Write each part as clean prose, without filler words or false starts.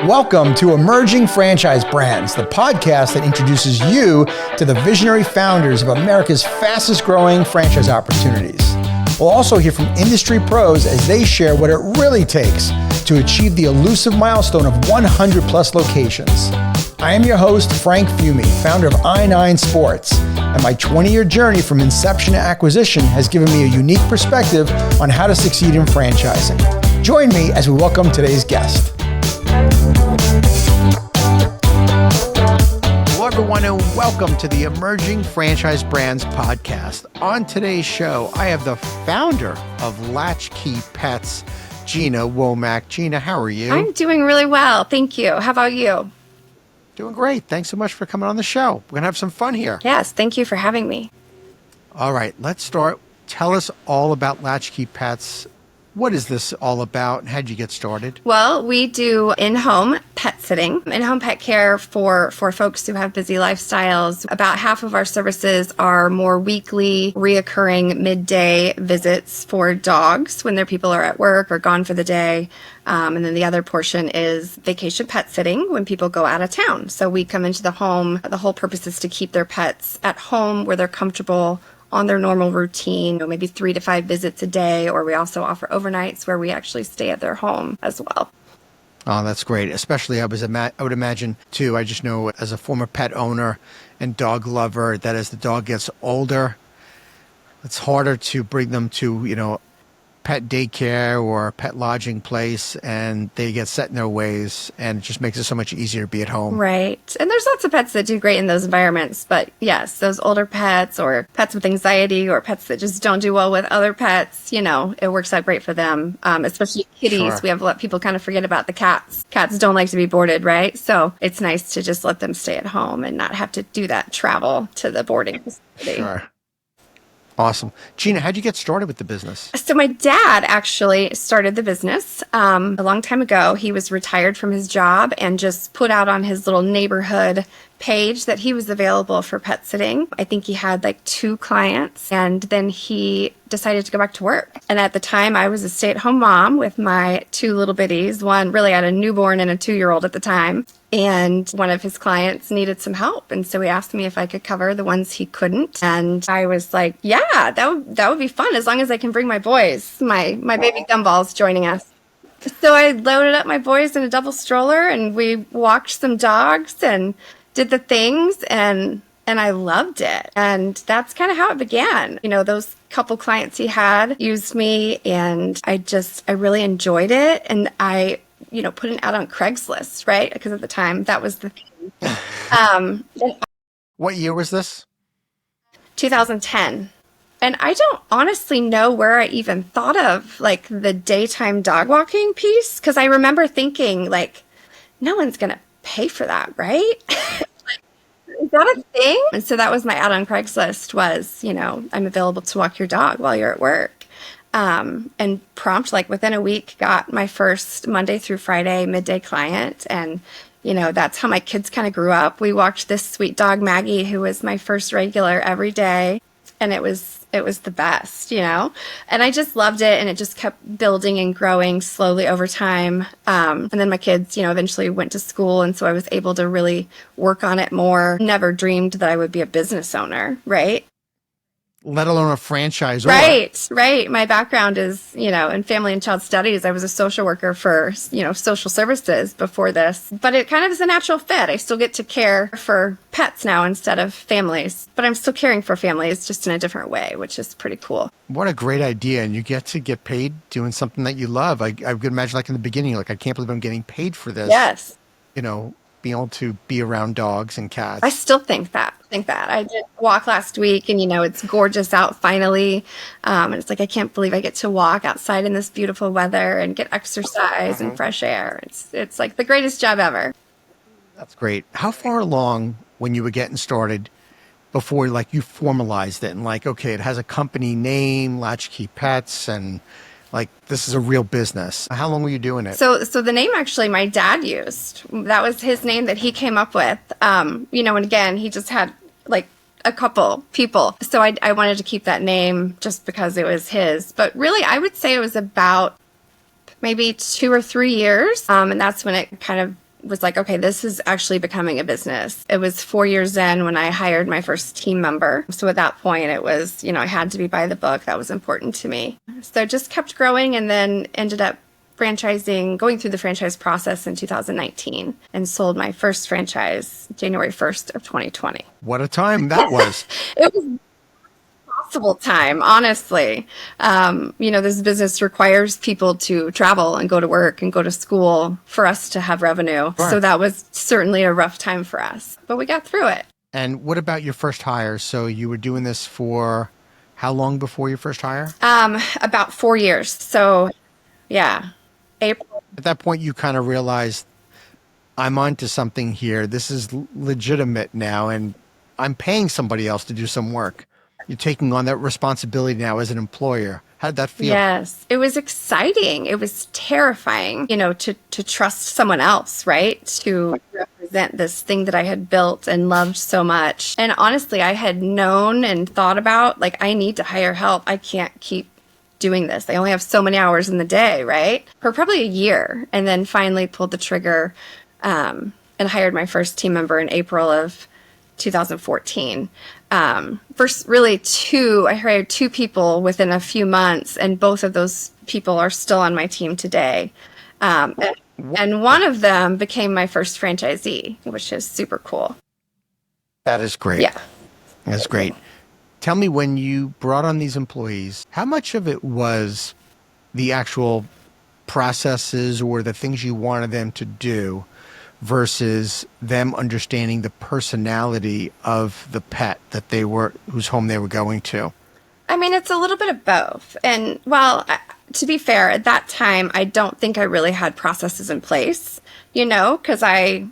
Welcome to Emerging Franchise Brands, the podcast that introduces you to the visionary founders of America's fastest growing franchise opportunities. We'll also hear from industry pros as they share what it really takes to achieve the elusive milestone of 100 plus locations. I am your host, Frank Fumey, founder of I9 Sports, and my 20-year journey from inception to acquisition has given me a unique perspective on how to succeed in franchising. Join me as we welcome today's guest. Hello, everyone, and welcome to the Emerging Franchise Brands podcast. On today's show, I have the founder of Latchkey Pets, Jeanna Womack. Jeanna, how are you? I'm doing really well. Thank you. How about you? Doing great. Thanks so much for coming on the show. We're going to have some fun here. Yes, thank you for having me. All right, let's start. Tell us all about Latchkey Pets. What is this all about, and how'd you get started? Well, we do in-home pet sitting, in-home pet care for folks who have busy lifestyles. About half of our services are more weekly, reoccurring midday visits for dogs when their people are at work or gone for the day. And then the other portion is vacation pet sitting when people go out of town. So we come into the home. The whole purpose is to keep their pets at home where they're comfortable, on their normal routine, maybe 3 to 5 visits a day, or we also offer overnights where we actually stay at their home as well. Oh, that's great. Especially I would imagine too, I just know as a former pet owner and dog lover that as the dog gets older, it's harder to bring them to, pet daycare or pet lodging place, and they get set in their ways, and it just makes it so much easier to be at home. Right. And there's lots of pets that do great in those environments, but yes, those older pets or pets with anxiety or pets that just don't do well with other pets, it works out great for them, especially kitties. Sure. We have let people kind of forget about the cats. Cats don't like to be boarded, right? So it's nice to just let them stay at home and not have to do that travel to the boarding facility. Sure. Awesome. Jeanna, how'd you get started with the business? So my dad actually started the business a long time ago. He was retired from his job and just put out on his little neighborhood page that he was available for pet sitting. I think he had like 2 clients, and then he decided to go back to work. And at the time, I was a stay-at-home mom with my 2 little bitties. One really had a newborn and a 2-year-old at the time. And one of his clients needed some help. And so he asked me if I could cover the ones he couldn't. And I was like, yeah, that would be fun as long as I can bring my boys, my baby gumballs joining us. So I loaded up my boys in a double stroller and we walked some dogs and did the things, and I loved it. And that's kind of how it began. Those couple clients he had used me, and I really enjoyed it. And I put it out on Craigslist, right? Because at the time that was the thing. What year was this? 2010. And I don't honestly know where I even thought of like the daytime dog walking piece, because I remember thinking like, no one's going to pay for that, right? Is that a thing? And so that was my ad on Craigslist was, I'm available to walk your dog while you're at work. And prompt, like within a week, got my first Monday through Friday midday client. And, that's how my kids kind of grew up. We walked this sweet dog, Maggie, who was my first regular every day. And it was the best, and I just loved it. And it just kept building and growing slowly over time. And then my kids, eventually went to school. And so I was able to really work on it more. Never dreamed that I would be a business owner, right? Let alone a franchisor. Right. My background is, in family and child studies. I was a social worker for, social services before this, but it kind of is a natural fit. I still get to care for pets now instead of families, but I'm still caring for families just in a different way, which is pretty cool. What a great idea. And you get to get paid doing something that you love. I could imagine like in the beginning, like, I can't believe I'm getting paid for this. Yes. Being able to be around dogs and cats. I still think that. I did a walk last week and, it's gorgeous out finally. And it's like, I can't believe I get to walk outside in this beautiful weather and get exercise and fresh air. It's like the greatest job ever. That's great. How far along when you were getting started before like you formalized it and like, okay, it has a company name, Latchkey Pets, and like, this is a real business. How long were you doing it? So the name actually my dad used. That was his name that he came up with. And again, he just had like a couple people. So I wanted to keep that name just because it was his. But really, I would say it was about maybe 2 or 3 years. And that's when it kind of was like, okay, this is actually becoming a business. It was 4 years in when I hired my first team member. So at that point, it was, I had to be by the book. That was important to me. So just kept growing and then ended up going through the franchise process in 2019 and sold my first franchise January 1st of 2020. What a time that was. It was possible time, honestly. This business requires people to travel and go to work and go to school for us to have revenue. Right. So that was certainly a rough time for us, but we got through it. And what about your first hire? So you were doing this for how long before your first hire? About 4 years. So yeah, April. At that point, you kind of realized I'm onto something here. This is legitimate now, and I'm paying somebody else to do some work. You're taking on that responsibility now as an employer. How did that feel? Yes, it was exciting. It was terrifying, to trust someone else, right? To represent this thing that I had built and loved so much. And honestly, I had known and thought about, like, I need to hire help. I can't keep doing this. I only have so many hours in the day, right? For probably a year. And then finally pulled the trigger and hired my first team member in April of 2014. First, really I hired 2 people within a few months, and both of those people are still on my team today. And one of them became my first franchisee, which is super cool. That is great. Yeah. That's great. Tell me, when you brought on these employees, how much of it was the actual processes or the things you wanted them to do versus them understanding the personality of the pet whose home they were going to? I mean, it's a little bit of both. And to be fair, at that time, I don't think I really had processes in place, because I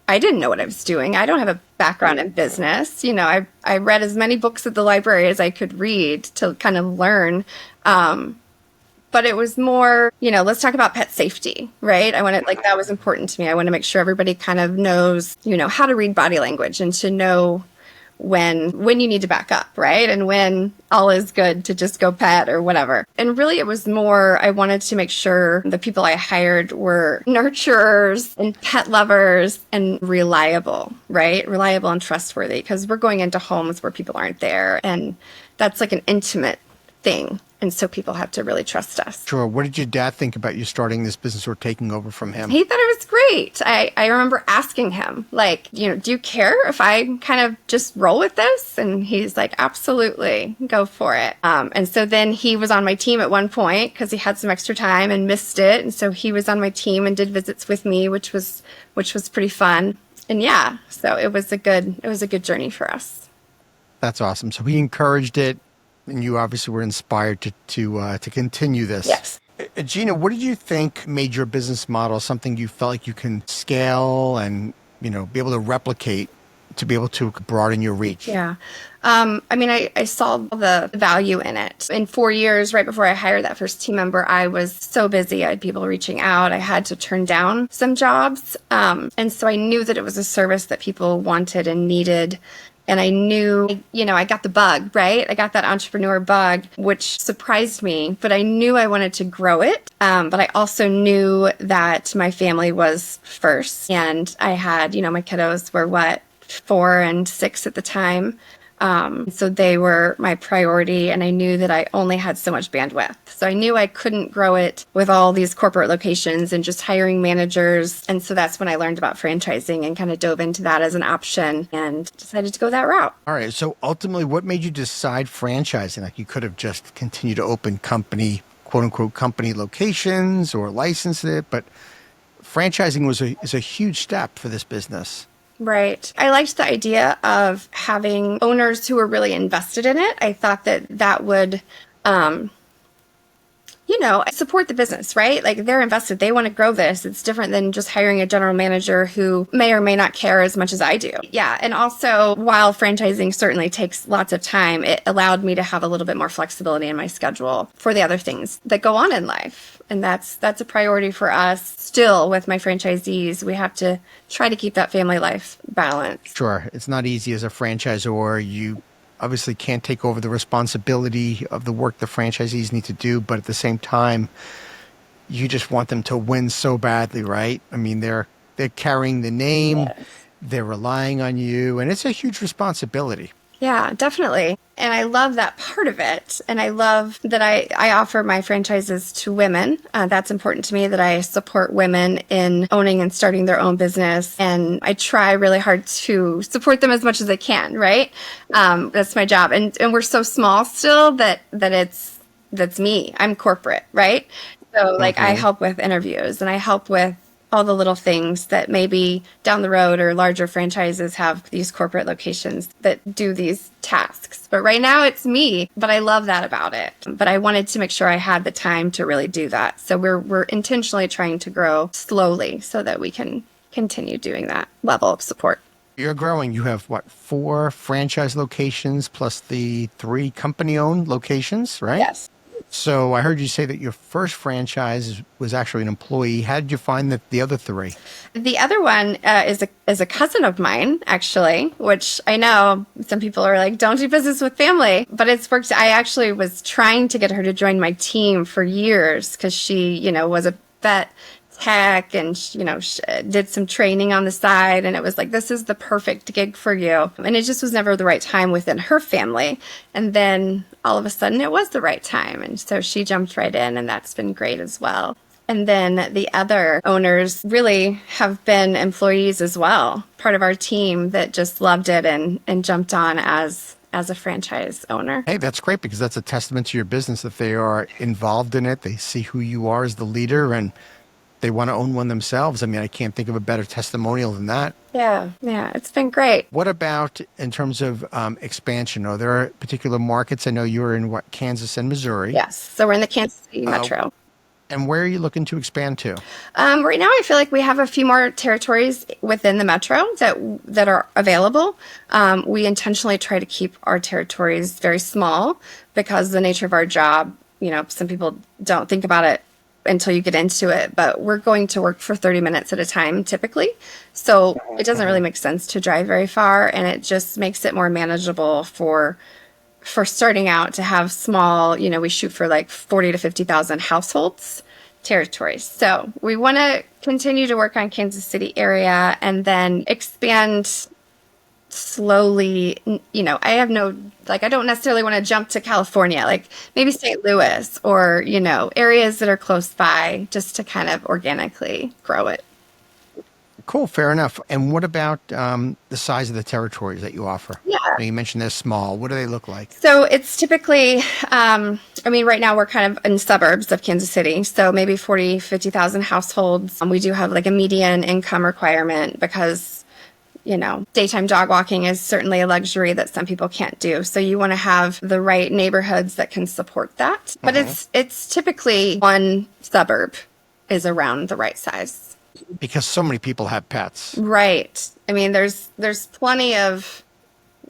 didn't know what I was doing. I don't have a background in business. I read as many books at the library as I could read to kind of learn. But it was more, let's talk about pet safety, right? That was important to me. I want to make sure everybody kind of knows, how to read body language and to know when you need to back up, right? And when all is good to just go pet or whatever. And really it was more, I wanted to make sure the people I hired were nurturers and pet lovers and reliable, right? Reliable and trustworthy, because we're going into homes where people aren't there. And that's like an intimate thing. And so people have to really trust us. Sure. What did your dad think about you starting this business or taking over from him? He thought it was great. I remember asking him, do you care if I kind of just roll with this? And he's like, absolutely, go for it. And so then he was on my team at one point because he had some extra time and missed it. And so he was on my team and did visits with me, which was pretty fun. And yeah, so it was a good journey for us. That's awesome. So he encouraged it. And you obviously were inspired to continue this. Yes. Jeanna, what did you think made your business model something you felt like you can scale and, be able to replicate to be able to broaden your reach? Yeah. I saw the value in it. In 4 years, right before I hired that first team member, I was so busy. I had people reaching out. I had to turn down some jobs. And so I knew that it was a service that people wanted and needed. And I knew, I got the bug, right? I got that entrepreneur bug, which surprised me, but I knew I wanted to grow it. But I also knew that my family was first. And I had, my kiddos were 4 and 6 at the time. So they were my priority, and I knew that I only had so much bandwidth. So I knew I couldn't grow it with all these corporate locations and just hiring managers. And so that's when I learned about franchising and kind of dove into that as an option and decided to go that route. All right. So ultimately, what made you decide franchising? Like, you could have just continued to open company, quote unquote, company locations or license it, but franchising is a huge step for this business. Right. I liked the idea of having owners who were really invested in it. I thought that would, support the business, right? Like, they're invested. They want to grow this. It's different than just hiring a general manager who may or may not care as much as I do. Yeah. And also, while franchising certainly takes lots of time, it allowed me to have a little bit more flexibility in my schedule for the other things that go on in life. And that's a priority for us still with my franchisees. We have to try to keep that family life balanced. Sure. It's not easy as a franchisor. You obviously can't take over the responsibility of the work the franchisees need to do, but at the same time, you just want them to win so badly, right? I mean, they're they're carrying the name, Yes. they're relying on you, and it's a huge responsibility. Yeah, definitely. And I love that part of it. And I love that I offer my franchises to women. That's important to me, that I support women in owning and starting their own business. And I try really hard to support them as much as I can, right? That's my job. And we're so small still that's me. I'm corporate, right? So like I help with interviews and I help with all the little things that maybe down the road or larger franchises have these corporate locations that do these tasks. But right now it's me, but I love that about it. But I wanted to make sure I had the time to really do that. So we're intentionally trying to grow slowly so that we can continue doing that level of support. You're growing. You have what, 4 franchise locations plus the 3 company-owned locations, right? Yes. So I heard you say that your first franchise was actually an employee. How did you find the other 3? The other one is a cousin of mine, actually, which I know some people are like, don't do business with family, but it's worked. I actually was trying to get her to join my team for years because she, was a vet tech and, did some training on the side. And it was like, this is the perfect gig for you. And it just was never the right time within her family. And then all of a sudden it was the right time. And so she jumped right in, and that's been great as well. And then the other owners really have been employees as well, part of our team that just loved it and jumped on as a franchise owner. Hey, that's great, because that's a testament to your business that they are involved in it. They see who you are as the leader and they want to own one themselves. I mean, I can't think of a better testimonial than that. Yeah, it's been great. What about in terms of expansion? Are there particular markets? I know you're in Kansas and Missouri. Yes, so we're in the Kansas City metro. And where are you looking to expand to? Right now, I feel like we have a few more territories within the metro that are available. We intentionally try to keep our territories very small because of the nature of our job. Some people don't think about it until you get into it, but we're going to work for 30 minutes at a time typically. So it doesn't really make sense to drive very far, and it just makes it more manageable for starting out to have small, we shoot for like 40 to 50,000 households territories. So we want to continue to work on Kansas City area and then expand slowly. I don't necessarily want to jump to California, like maybe St. Louis or, areas that are close by, just to kind of organically grow it. Cool. Fair enough. And what about the size of the territories that you offer? Yeah. You mentioned they're small. What do they look like? So it's typically, right now we're kind of in suburbs of Kansas City. So maybe 40, 50,000 households. We do have like a median income requirement because, daytime dog walking is certainly a luxury that some people can't do. So you want to have the right neighborhoods that can support that. But it's typically one suburb is around the right size. Because so many people have pets. Right. I mean, there's plenty of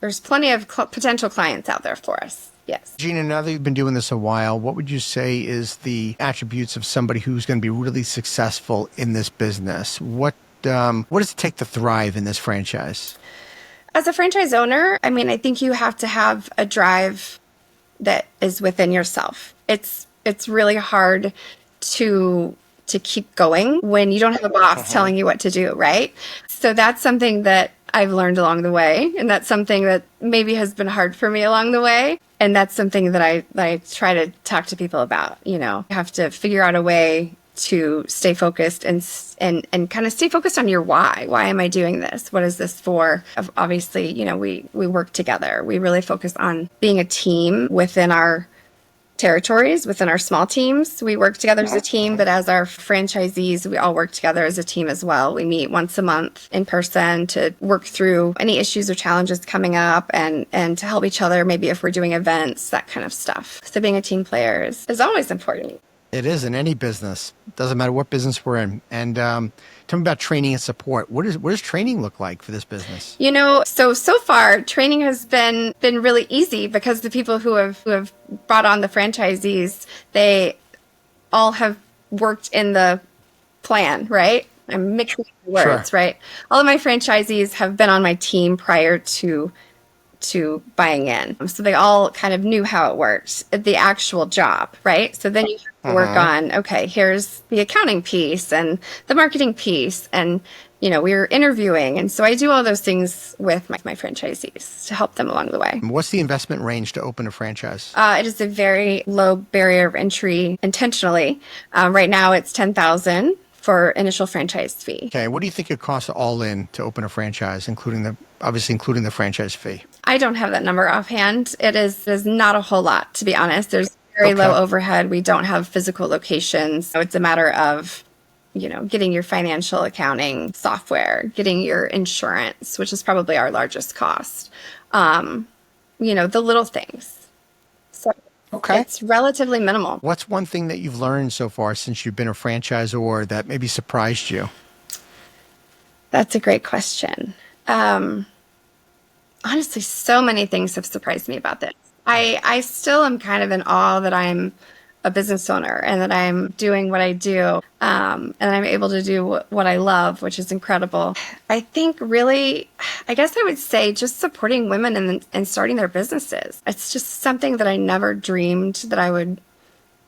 potential clients out there for us. Yes. Jeanna, now that you've been doing this a while, what would you say is the attributes of somebody who's going to be really successful in this business? What does it take to thrive in this franchise? As a franchise owner, I think you have to have a drive that is within yourself. It's really hard to keep going when you don't have a boss telling you what to do, right? So that's something that I've learned along the way, and that's something that maybe has been hard for me along the way. And that's something that I try to talk to people about. You have to figure out a way to stay focused and kind of stay focused on your why. Why am I doing this? What is this for? Obviously, we work together. We really focus on being a team within our territories, within our small teams. We work together as a team, but as our franchisees, we all work together as a team as well. We meet once a month in person to work through any issues or challenges coming up and to help each other, maybe if we're doing events, that kind of stuff. So being a team player is always important. It is in any business. Doesn't matter what business we're in. And tell me about training and support. What does training look like for this business? So far training has been really easy because the people who have brought on the franchisees, they all have worked in the plan, right? I'm mixing words, Sure. right? All of my franchisees have been on my team prior to buying in. So they all kind of knew how it worked, the actual job, right? So then you have to work on, okay, here's the accounting piece and the marketing piece and we were interviewing. And so I do all those things with my franchisees to help them along the way. What's the investment range to open a franchise? It is a very low barrier of entry intentionally. Right now it's $10,000 for initial franchise fee. Okay. What do you think it costs all in to open a franchise, including the franchise fee? I don't have that number offhand. It is not a whole lot, to be honest. There's very low overhead. We don't have physical locations. So it's a matter of, getting your financial accounting software, getting your insurance, which is probably our largest cost. The little things. So it's relatively minimal. What's one thing that you've learned so far since you've been a franchisor that maybe surprised you? That's a great question. Honestly, so many things have surprised me about this. I still am kind of in awe that I'm a business owner and that I'm doing what I do, and I'm able to do what I love, which is incredible. I think really, I guess I would say just supporting women and starting their businesses. It's just something that I never dreamed that I would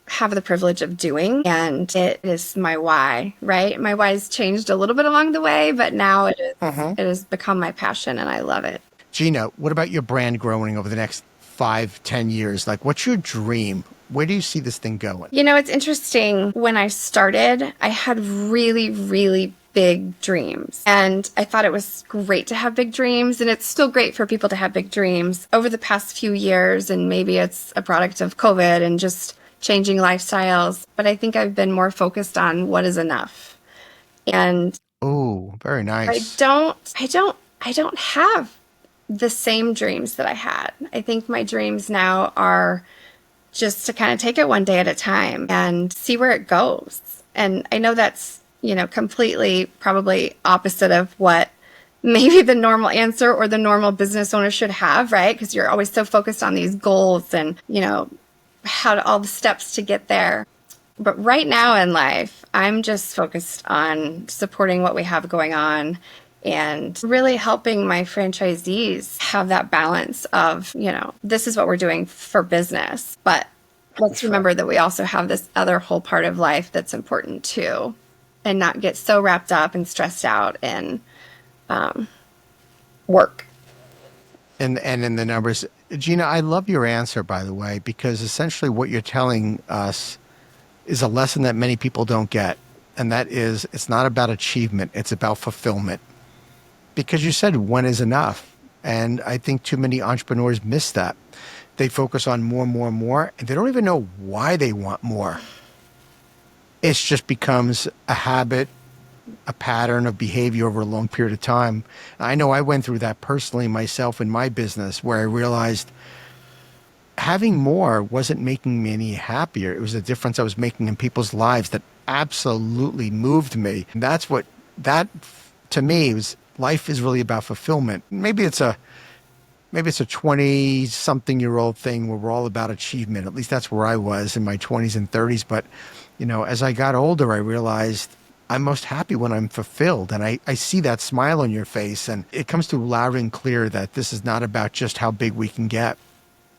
have the privilege of doing, and it is my why, right? My why has changed a little bit along the way, but now it has become my passion, and I love it. Jeanna, what about your brand growing over the next 5-10 years? Like, what's your dream? Where do you see this thing going? It's interesting. When I started, I had really, really big dreams. And I thought it was great to have big dreams. And it's still great for people to have big dreams. Over the past few years, and maybe it's a product of COVID and just changing lifestyles, but I think I've been more focused on what is enough. And oh, very nice. I don't have the same dreams that I had. I think my dreams now are just to kind of take it one day at a time and see where it goes. And I know that's, completely probably opposite of what maybe the normal answer or the normal business owner should have, right? Because you're always so focused on these goals and, all the steps to get there. But right now in life, I'm just focused on supporting what we have going on and really helping my franchisees have that balance of, this is what we're doing for business, but let's remember that we also have this other whole part of life that's important too, and not get so wrapped up and stressed out in work. And in the numbers. Jeanna, I love your answer, by the way, because essentially what you're telling us is a lesson that many people don't get. And that is, it's not about achievement, it's about fulfillment. Because you said when is enough. And I think too many entrepreneurs miss that. They focus on more, more, more, and they don't even know why they want more. It just becomes a habit, a pattern of behavior over a long period of time. I know I went through that personally myself in my business, where I realized having more wasn't making me any happier. It was the difference I was making in people's lives that absolutely moved me. And that to me was, life is really about fulfillment. Maybe it's a 20-something-year-old thing where we're all about achievement. At least that's where I was in my 20s and 30s. But, as I got older, I realized I'm most happy when I'm fulfilled. And I see that smile on your face. And it comes through loud and clear that this is not about just how big we can get.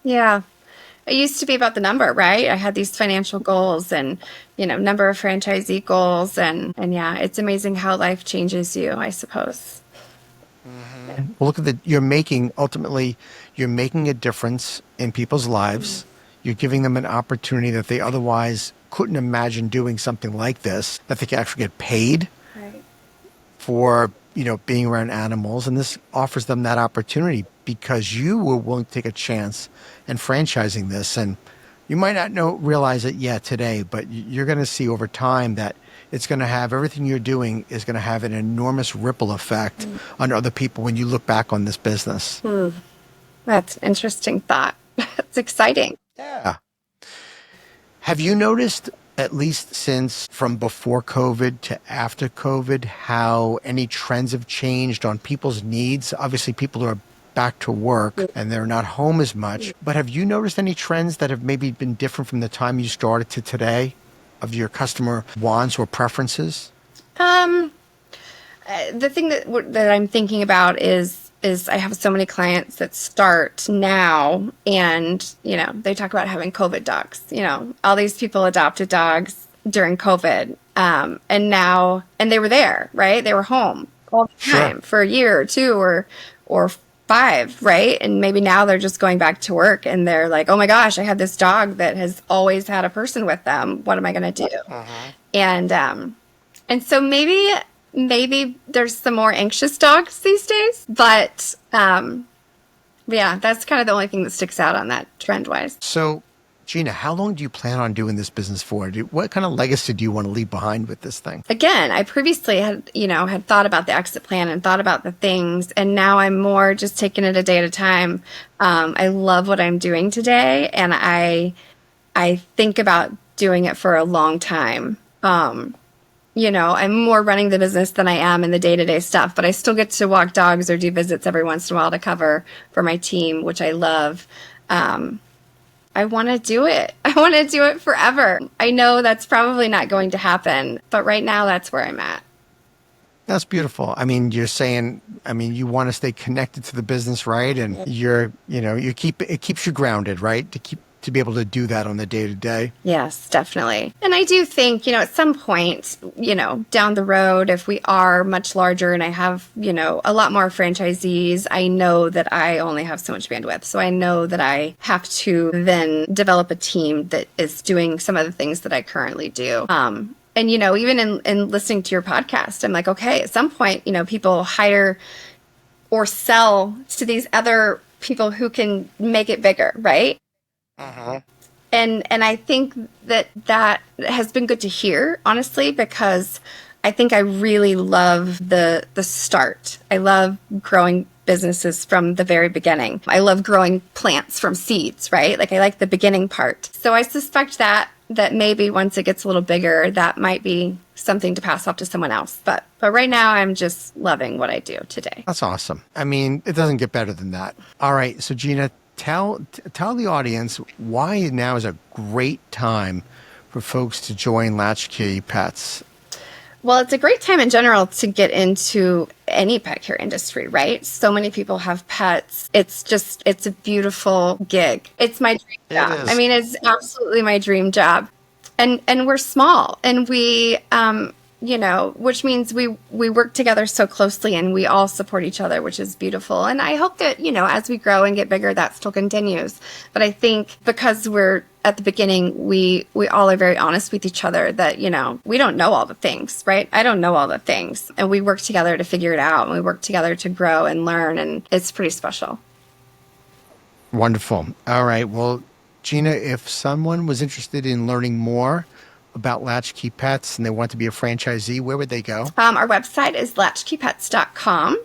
Yeah. It used to be about the number, right? I had these financial goals and, number of franchisee goals. And yeah, it's amazing how life changes you, I suppose. Mm-hmm. Well, look at you're making a difference in people's lives. You're giving them an opportunity that they otherwise couldn't imagine doing something like this, that they can actually get paid for, being around animals. And this offers them that opportunity because you were willing to take a chance in franchising this. And you might not realize it yet today, but you're going to see over time that it's going to have, everything you're doing is going to have an enormous ripple effect on other people when you look back on this business. That's an interesting thought. It's exciting. Yeah. Have you noticed, at least since from before COVID to after COVID, how any trends have changed on people's needs? Obviously, people are back to work and they're not home as much. But have you noticed any trends that have maybe been different from the time you started to today of your customer wants or preferences? The thing that I'm thinking about is I have so many clients that start now and, they talk about having COVID dogs. All these people adopted dogs during COVID. And they were there, right? They were home. all the time for a year or two or 5, right? And maybe now they're just going back to work and they're like, oh my gosh, I have this dog that has always had a person with them. What am I going to do? And so maybe there's some more anxious dogs these days, but yeah, that's kind of the only thing that sticks out on that trend wise. So, Jeanna, how long do you plan on doing this business for? What kind of legacy do you want to leave behind with this thing? Again, I previously had thought about the exit plan and thought about the things, and now I'm more just taking it a day at a time. I love what I'm doing today, and I think about doing it for a long time. I'm more running the business than I am in the day-to-day stuff, but I still get to walk dogs or do visits every once in a while to cover for my team, which I love. I want to do it. I want to do it forever. I know that's probably not going to happen, but right now that's where I'm at. That's beautiful. I mean, you're saying, you want to stay connected to the business, right? And it keeps you grounded, right? To be able to do that on the day to day. Yes, definitely. And I do think, at some point, down the road, if we are much larger and I have, a lot more franchisees, I know that I only have so much bandwidth. So I know that I have to then develop a team that is doing some of the things that I currently do. And, even in listening to your podcast, I'm like, okay, at some point, people hire or sell to these other people who can make it bigger, right? And I think that has been good to hear, honestly, because I think I really love the start. I love growing businesses from the very beginning. I love growing plants from seeds, right? Like I like the beginning part. So I suspect that maybe once it gets a little bigger, that might be something to pass off to someone else. But right now, I'm just loving what I do today. That's awesome. It doesn't get better than that. All right. So Jeanna, tell the audience why now is a great time for folks to join Latchkey Pets. Well, it's a great time in general to get into any pet care industry, right? So many people have pets. It's a beautiful gig. It's my dream job. It's absolutely my dream job. And we're small, and we, which means we work together so closely and we all support each other, which is beautiful. And I hope that, as we grow and get bigger, that still continues. But I think because we're at the beginning, we all are very honest with each other that, we don't know all the things, right? I don't know all the things. And we work together to figure it out. And we work together to grow and learn. And it's pretty special. Wonderful. All right. Well, Jeanna, if someone was interested in learning more about Latchkey Pets and they want to be a franchisee, where would they go? Our website is latchkeypets.com,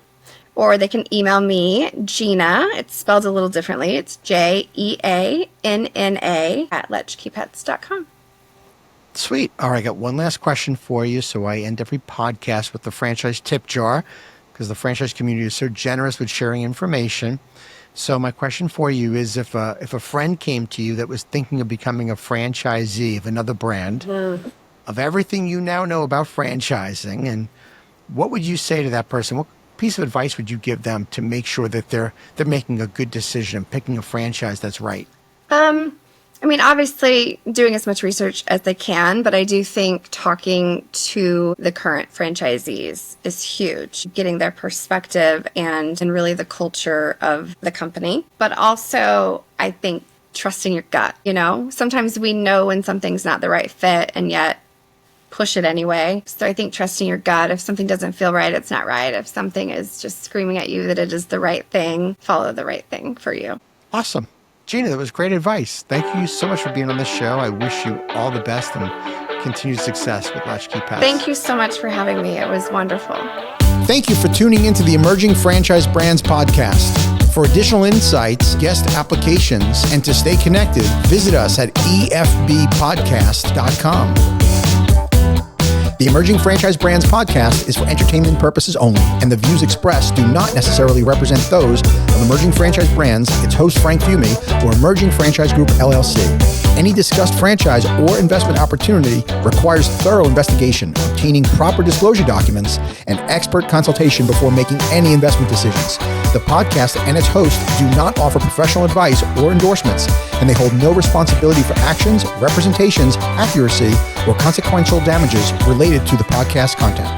or they can email me, Jeanna. It's spelled a little differently. It's JEANNA at latchkeypets.com. Sweet. All right, I got one last question for you. So I end every podcast with the franchise tip jar because the franchise community is so generous with sharing information. So my question for you is if a friend came to you that was thinking of becoming a franchisee of another brand, of everything you now know about franchising, and what would you say to that person? What piece of advice would you give them to make sure that they're making a good decision and picking a franchise that's right? Obviously doing as much research as they can, but I do think talking to the current franchisees is huge, getting their perspective and really the culture of the company. But also, I think trusting your gut, Sometimes we know when something's not the right fit and yet push it anyway. So I think trusting your gut. If something doesn't feel right, it's not right. If something is just screaming at you that it is the right thing, follow the right thing for you. Awesome. Jeanna, that was great advice. Thank you so much for being on the show. I wish you all the best and continued success with Latchkey Pets. Thank you so much for having me. It was wonderful. Thank you for tuning into the Emerging Franchise Brands podcast. For additional insights, guest applications, and to stay connected, visit us at efbpodcast.com. The Emerging Franchise Brands podcast is for entertainment purposes only, and the views expressed do not necessarily represent those of Emerging Franchise Brands, its host Frank Fumey, or Emerging Franchise Group, LLC. Any discussed franchise or investment opportunity requires thorough investigation, obtaining proper disclosure documents, and expert consultation before making any investment decisions. The podcast and its host do not offer professional advice or endorsements, and they hold no responsibility for actions, representations, accuracy, or consequential damages related to the podcast content.